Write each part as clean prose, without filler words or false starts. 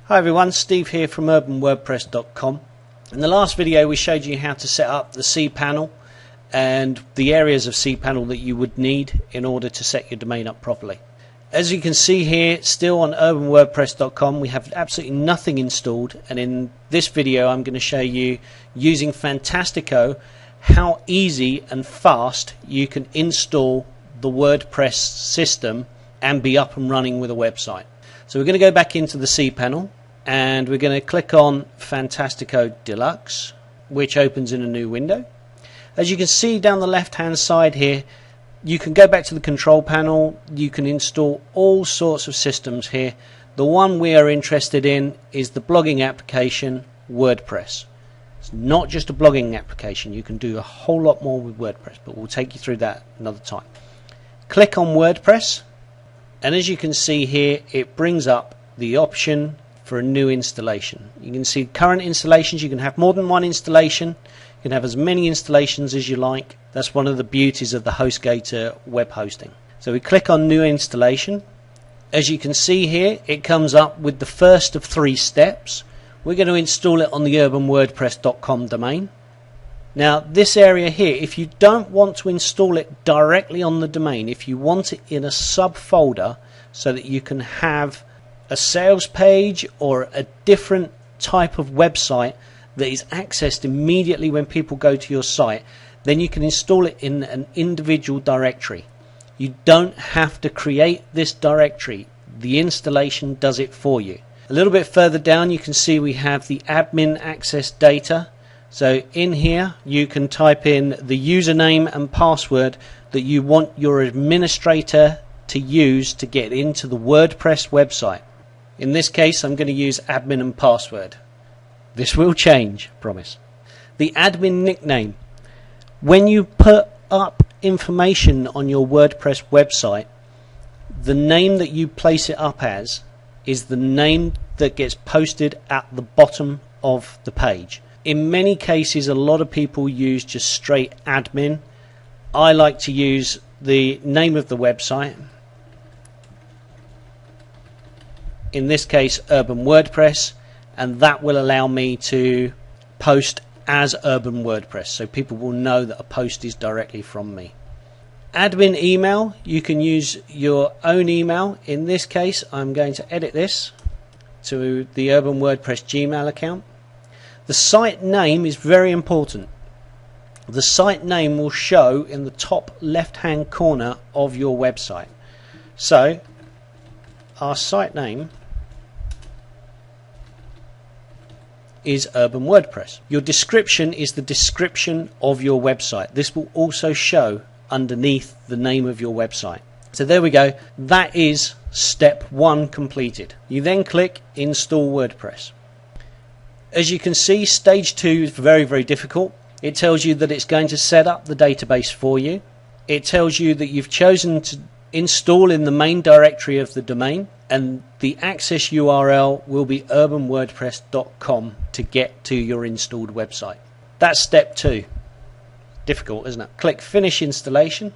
Hi everyone, Steve here from urbanwordpress.com. In the last video we showed you how to set up the cPanel and the areas of cPanel that you would need in order to set your domain up properly. As you can see here, still on urbanwordpress.com, we have absolutely nothing installed, and in this video I'm going to show you, using Fantastico, how easy and fast you can install the WordPress system and be up and running with a website. So we're going to go back into the cPanel and we're going to click on Fantastico Deluxe, which opens in a new window. As you can see down the left hand side here, you can go back to the control panel. You can install all sorts of systems here. The one we are interested in is the blogging application WordPress. It's not just a blogging application, you can do a whole lot more with WordPress, but we'll take you through that another time. Click on WordPress, and as you can see here, it brings up the option for a new installation. You can see current installations. You can have more than one installation. You can have as many installations as you like. That's one of the beauties of the HostGator web hosting. So we click on new installation. As you can see here, it comes up with the first of 3 steps. We're going to install it on the urbanwordpress.com domain. Now this area here, if you don't want to install it directly on the domain, if you want it in a subfolder so that you can have a sales page or a different type of website that is accessed immediately when people go to your site, then you can install it in an individual directory. You don't have to create this directory. The installation does it for you. A little bit further down you can see we have the admin access data. So in here you can type in the username and password that you want your administrator to use to get into the WordPress website. In this case I'm going to use admin and password. This will change, I promise. The admin nickname. When you put up information on your WordPress website, the name that you place it up as is the name that gets posted at the bottom of the page. In many cases a lot of people use just straight admin. I like to use the name of the website. In this case Urban WordPress, and that will allow me to post as Urban WordPress, so people will know that a post is directly from me. Admin email, you can use your own email. In this case I'm going to edit this to the Urban WordPress Gmail account. The site name is very important. The site name will show in the top left hand corner of your website. So our site name is Urban WordPress. Your description is the description of your website. This will also show underneath the name of your website. So there we go. That is step 1 completed. You then click Install WordPress. As you can see, stage 2 is very, very difficult. It tells you that it's going to set up the database for you. It tells you that you've chosen to install in the main directory of the domain, and the access URL will be urbanwordpress.com to get to your installed website. That's step 2. Difficult, isn't it? Click Finish Installation,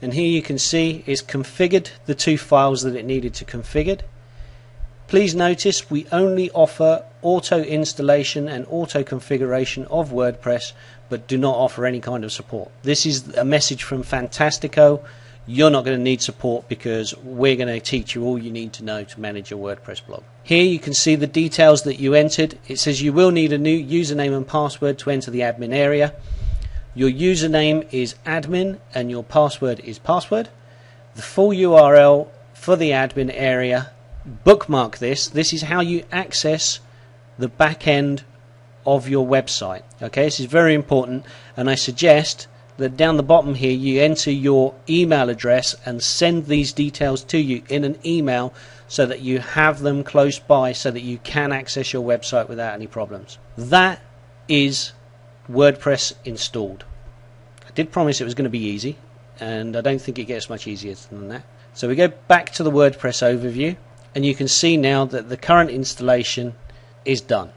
and here you can see it's configured the 2 files that it needed to configure. Please notice we only offer auto installation and auto configuration of WordPress, but do not offer any kind of support. This is a message from Fantastico. You're not going to need support because we're going to teach you all you need to know to manage your WordPress blog. Here you can see the details that you entered. It says you will need a new username and password to enter the admin area. Your username is admin and your password is password. The full URL for the admin area, bookmark this. This is how you access the back end of your website. Okay, this is very important, and I suggest that down the bottom here you enter your email address and send these details to you in an email so that you have them close by so that you can access your website without any problems. That is WordPress installed. I did promise it was going to be easy, and I don't think it gets much easier than that. So we go back to the WordPress overview, and you can see now that the current installation is done.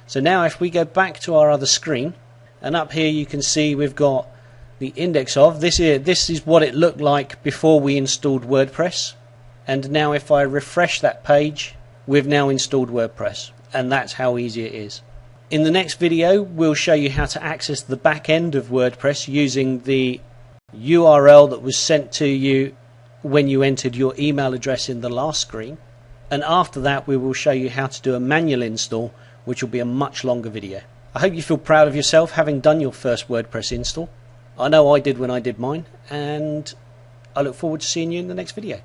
So now if we go back to our other screen, and up here you can see we've got the index of this is what it looked like before we installed WordPress, and now if I refresh that page we've now installed WordPress, and that's how easy it is. In the next video, we'll show you how to access the back end of WordPress using the URL that was sent to you when you entered your email address in the last screen. And after that, we will show you how to do a manual install, which will be a much longer video. I hope you feel proud of yourself having done your first WordPress install. I know I did when I did mine, and I look forward to seeing you in the next video.